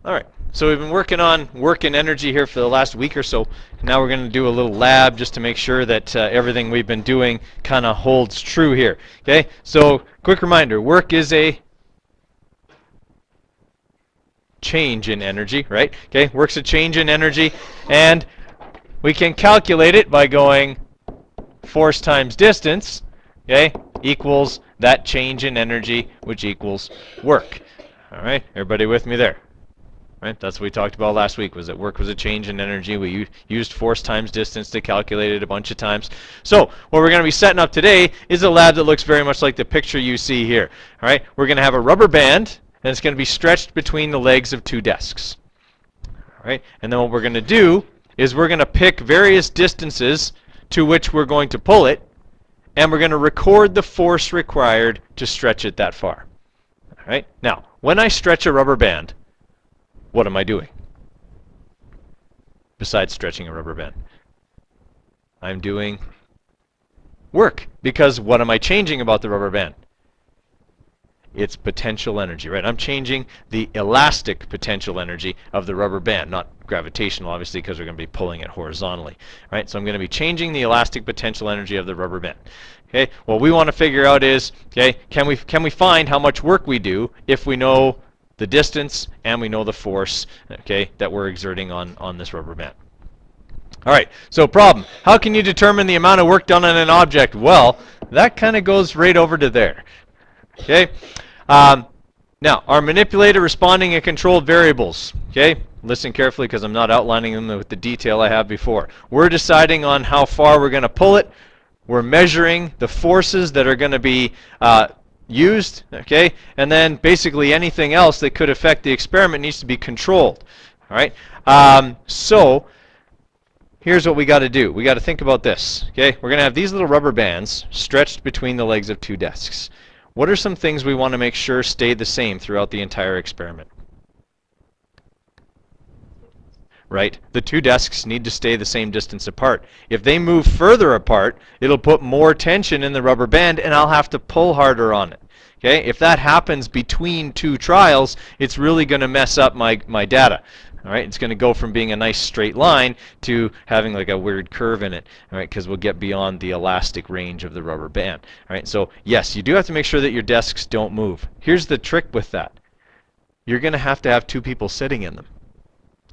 All right, so we've been working on work and energy here for the last week or so. Now we're going to do a little lab just to make sure that everything we've been doing kind of holds true here. Okay, so quick reminder, work is a change in energy, right? Okay, work's a change in energy, and we can calculate it by going force times distance, okay, equals that change in energy, which equals work. All right, everybody with me there? Right? That's what we talked about last week, was that work was a change in energy. We used force times distance to calculate it a bunch of times. So what we're going to be setting up today is a lab that looks very much like the picture you see here. All right? We're going to have a rubber band, and it's going to be stretched between the legs of two desks. All right? And then what we're going to do is we're going to pick various distances to which we're going to pull it, and we're going to record the force required to stretch it that far. All right? Now, when I stretch a rubber band, what am I doing besides stretching a rubber band? I'm doing work, because what am I changing about the rubber band? It's potential energy, right? I'm changing the elastic potential energy of the rubber band, not gravitational, obviously, because we're going to be pulling it horizontally, right? So I'm going to be changing the elastic potential energy of the rubber band. Okay, what we want to figure out is, okay, can we find how much work we do if we know the distance and we know the force, okay, that we're exerting on this rubber band. All right, so problem. How can you determine the amount of work done on an object? Well, that kind of goes right over to there. Okay. Now, our manipulator, responding, and controlled variables. Okay. Listen carefully, because I'm not outlining them with the detail I have before. We're deciding on how far we're going to pull it. We're measuring the forces that are going to be used, okay, and then basically anything else that could affect the experiment needs to be controlled. All right. So here's what we got to do. We got to think about this. Okay, we're going to have these little rubber bands stretched between the legs of two desks. What are some things we want to make sure stay the same throughout the entire experiment? Right? The two desks need to stay the same distance apart. If they move further apart, it'll put more tension in the rubber band, and I'll have to pull harder on it. Okay? If that happens between two trials, it's really going to mess up my data. All right? It's going to go from being a nice straight line to having like a weird curve in it. All right? Because we'll get beyond the elastic range of the rubber band. All right? So yes, you do have to make sure that your desks don't move. Here's the trick with that. You're going to have two people sitting in them.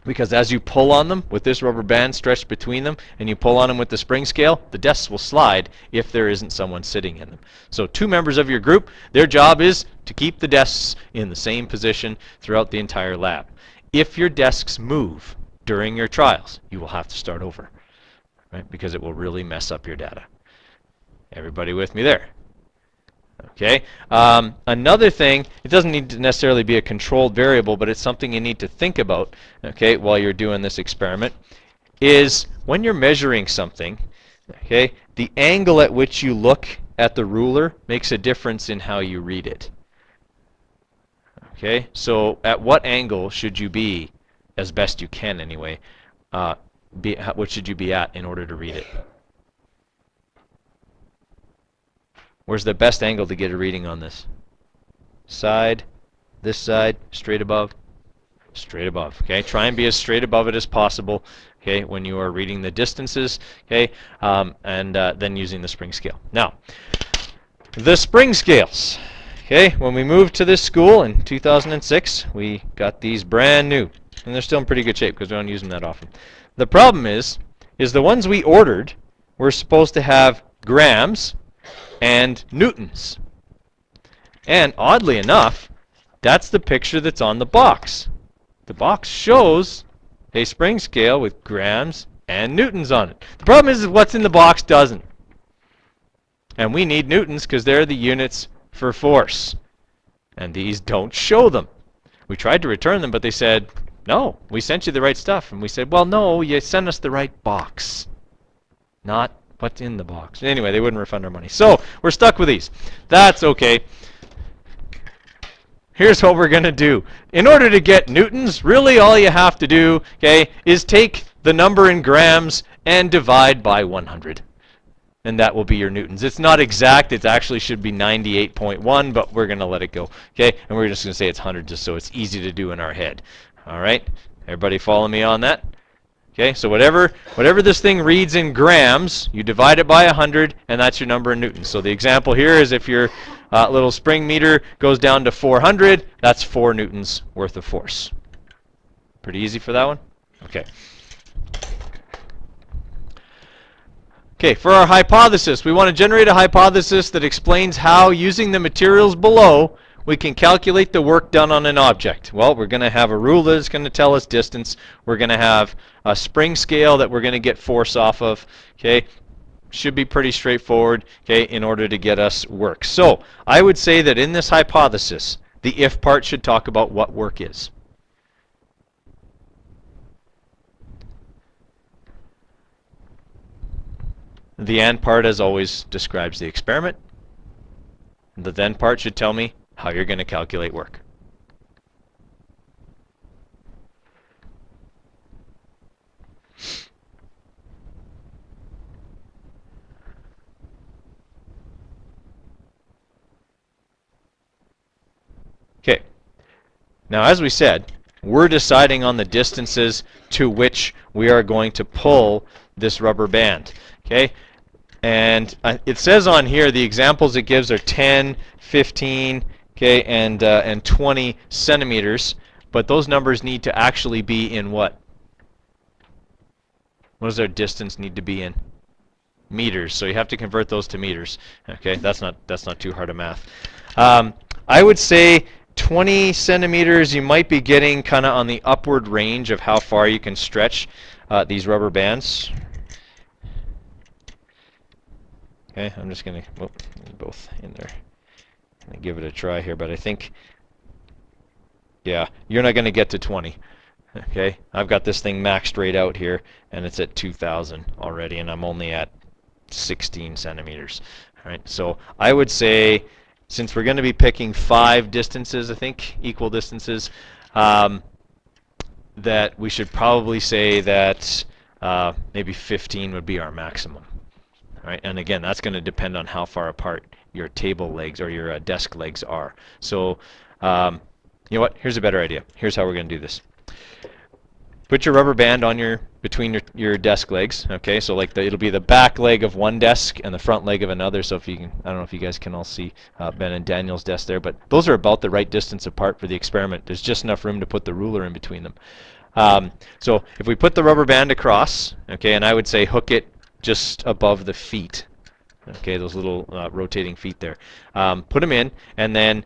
Because as you pull on them with this rubber band stretched between them, and you pull on them with the spring scale, the desks will slide if there isn't someone sitting in them. So two members of your group, their job is to keep the desks in the same position throughout the entire lab. If your desks move during your trials, you will have to start over, right? Because it will really mess up your data. Everybody with me there? Okay. Another thing, it doesn't need to necessarily be a controlled variable, but it's something you need to think about, okay, while you're doing this experiment, is when you're measuring something, okay, the angle at which you look at the ruler makes a difference in how you read it. Okay, so at what angle should you be, as best you can anyway, what should you be at in order to read it? Where's the best angle to get a reading on this? Side, this side, straight above, straight above. Okay, try and be as straight above it as possible. Okay, when you are reading the distances. Okay, and then using the spring scale. Now, the spring scales. Okay, when we moved to this school in 2006, we got these brand new, and they're still in pretty good shape because we don't use them that often. The problem is the ones we ordered were supposed to have grams and newtons. And oddly enough, that's the picture that's on the box. The box shows a spring scale with grams and newtons on it. The problem is what's in the box doesn't. And we need newtons because they're the units for force. And these don't show them. We tried to return them, but they said, no, we sent you the right stuff. And we said, well, no, you sent us the right box, not what's in the box. Anyway, they wouldn't refund our money. So we're stuck with these. That's okay. Here's what we're going to do. In order to get newtons, really all you have to do, okay, is take the number in grams and divide by 100. and that will be your newtons. It's not exact. It actually should be 98.1, but we're going to let it go. Okay, and we're just going to say it's 100 just so it's easy to do in our head. All right, everybody follow me on that? Okay, so whatever this thing reads in grams, you divide it by 100, and that's your number in newtons. So the example here is if your little spring meter goes down to 400, that's 4 newtons worth of force. Pretty easy for that one? Okay. Okay, for our hypothesis, we want to generate a hypothesis that explains how, using the materials below, we can calculate the work done on an object. Well, we're going to have a rule that's going to tell us distance. We're going to have a spring scale that we're going to get force off of. Okay, should be pretty straightforward, okay, in order to get us work. So I would say that in this hypothesis, the if part should talk about what work is. The and part, as always, describes the experiment. The then part should tell me how you're going to calculate work. Okay. Now, as we said, we're deciding on the distances to which we are going to pull this rubber band. Okay? And it says on here the examples it gives are 10, 15, okay, and 20 centimeters. But those numbers need to actually be in what? What does our distance need to be in? Meters. So you have to convert those to meters. Okay, that's not too hard of math. I would say 20 centimeters, you might be getting kind of on the upward range of how far you can stretch these rubber bands. Okay, I'm just going to both in there. I'm going to give it a try here, but I think, yeah, you're not going to get to 20. Okay, I've got this thing maxed right out here, and it's at 2,000 already, and I'm only at 16 centimeters. All right, so I would say, since we're going to be picking 5 distances, I think, equal distances, that we should probably say that maybe 15 would be our maximum. All right, and again, that's going to depend on how far apart your table legs or your desk legs are. So, you know what? Here's a better idea. Here's how we're going to do this. Put your rubber band on between your desk legs. Okay, so like it'll be the back leg of one desk and the front leg of another. So if you can, I don't know if you guys can all see Ben and Daniel's desk there, but those are about the right distance apart for the experiment. There's just enough room to put the ruler in between them. So if we put the rubber band across, okay, and I would say hook it just above the feet. Okay, those little rotating feet there. Put them in, and then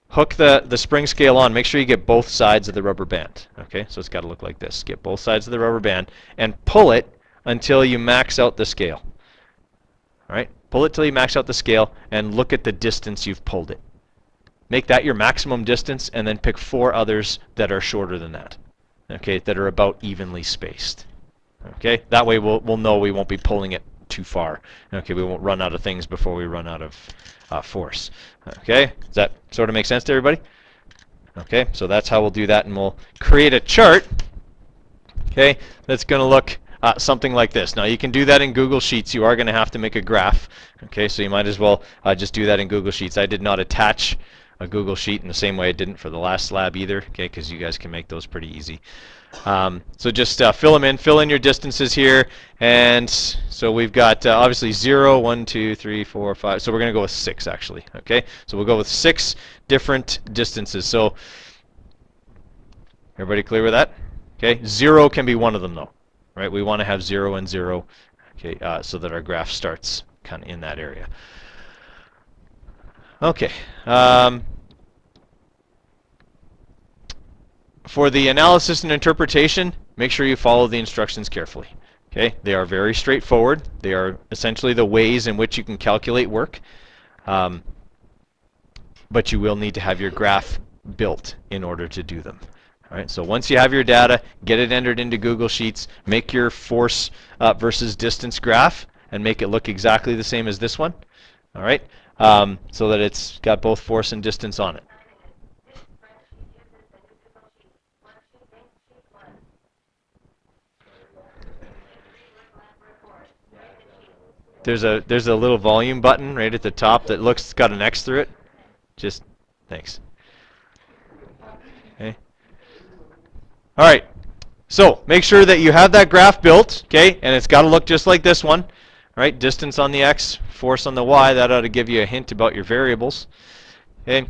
hook the spring scale on. Make sure you get both sides of the rubber band. Okay, so it's got to look like this. Get both sides of the rubber band and pull it until you max out the scale. All right, pull it till you max out the scale and look at the distance you've pulled it. Make that your maximum distance, and then pick 4 others that are shorter than that. Okay, that are about evenly spaced. Okay, that way we'll know we won't be pulling it too far. Okay, we won't run out of things before we run out of force. Okay, does that sort of make sense to everybody? Okay, so that's how we'll do that, and we'll create a chart. Okay, that's going to look something like this. Now you can do that in Google Sheets. You are going to have to make a graph. Okay, so you might as well just do that in Google Sheets. I did not attach a Google Sheet in the same way I didn't for the last lab either. Okay, because you guys can make those pretty easy. So just fill them in, fill in your distances here, and so we've got obviously 0, 1, 2, 3, 4, 5. So we're going to go with 6 actually. Okay, so we'll go with 6 different distances. So everybody clear with that? Okay, 0 can be one of them though, right? We want to have 0 and 0, okay, so that our graph starts kind of in that area. Okay. For the analysis and interpretation, make sure you follow the instructions carefully. Okay, they are very straightforward. They are essentially the ways in which you can calculate work, but you will need to have your graph built in order to do them. All right, so once you have your data, get it entered into Google Sheets, make your force versus distance graph, and make it look exactly the same as this one. All right, so that it's got both force and distance on it. There's a little volume button right at the top that looks got an X through it. Just thanks. Okay. All right. So make sure that you have that graph built, okay, and it's got to look just like this one. All right, distance on the X, force on the Y. That ought to give you a hint about your variables. Okay.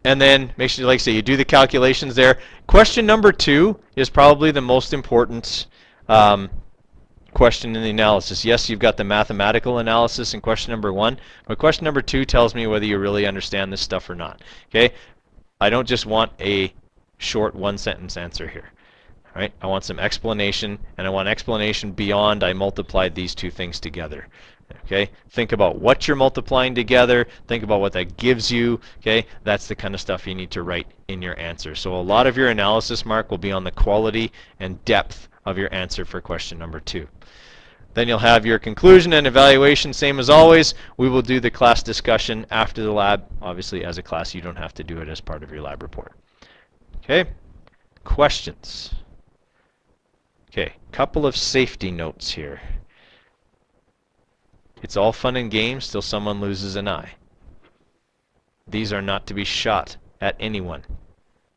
And then make sure, like I say, you do the calculations there. Question number 2 is probably the most important question in the analysis. Yes, you've got the mathematical analysis in question number 1, but question number 2 tells me whether you really understand this stuff or not. Okay, I don't just want a short one-sentence answer here. All right, I want some explanation, and I want explanation beyond I multiplied these two things together. Okay, think about what you're multiplying together. Think about what that gives you. Okay, that's the kind of stuff you need to write in your answer. So a lot of your analysis mark will be on the quality and depth of your answer for question number 2. Then you'll have your conclusion and evaluation, same as always. We will do the class discussion after the lab. Obviously, as a class, you don't have to do it as part of your lab report. Okay, questions? Okay, couple of safety notes here. It's all fun and games till someone loses an eye. These are not to be shot at anyone.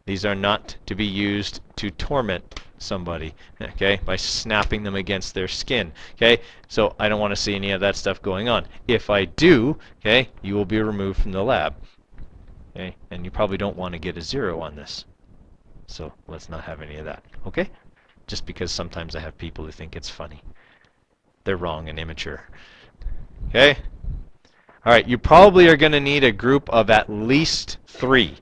These are not to be used to torment somebody, okay, by snapping them against their skin, okay? So I don't want to see any of that stuff going on. If I do, okay, you will be removed from the lab, okay? And you probably don't want to get a 0 on this. So let's not have any of that, okay? Just because sometimes I have people who think it's funny. They're wrong and immature. Okay? All right, you probably are going to need a group of at least 3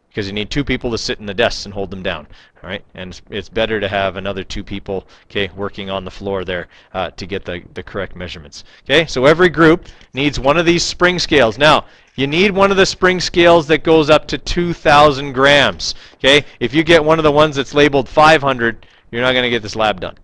because you need 2 people to sit in the desks and hold them down. All right, and it's better to have another 2 people, okay, working on the floor there to get the correct measurements. Okay, so every group needs one of these spring scales. Now, you need one of the spring scales that goes up to 2,000 grams. Okay, if you get one of the ones that's labeled 500, you're not going to get this lab done.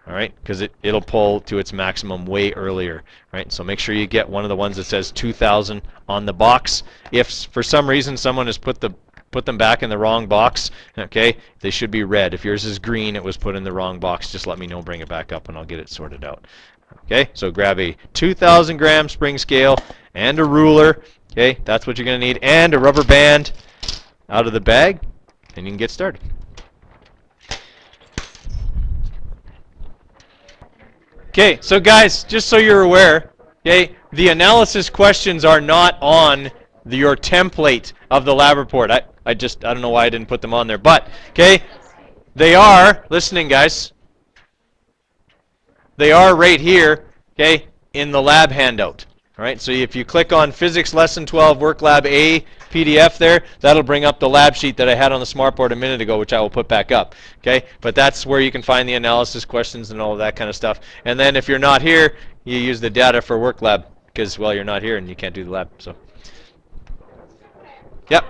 All right, because it'll pull to its maximum way earlier. Right, so make sure you get one of the ones that says 2,000 on the box. If for some reason someone has put them back in the wrong box, okay, they should be red. If yours is green, it was put in the wrong box. Just let me know, bring it back up, and I'll get it sorted out. Okay, so grab a 2,000 gram spring scale and a ruler. Okay, that's what you're going to need, and a rubber band out of the bag, and you can get started. Okay, so guys, just so you're aware, okay, the analysis questions are not on your template of the lab report. I don't know why I didn't put them on there, but okay, they are, listening guys, they are right here, okay, in the lab handout. All right, so if you click on Physics Lesson 12 Work Lab A PDF there, that'll bring up the lab sheet that I had on the smartboard a minute ago, which I will put back up. Okay, but that's where you can find the analysis questions and all of that kind of stuff. And then if you're not here, you use the data for Work Lab because, well, you're not here and you can't do the lab. So, yep.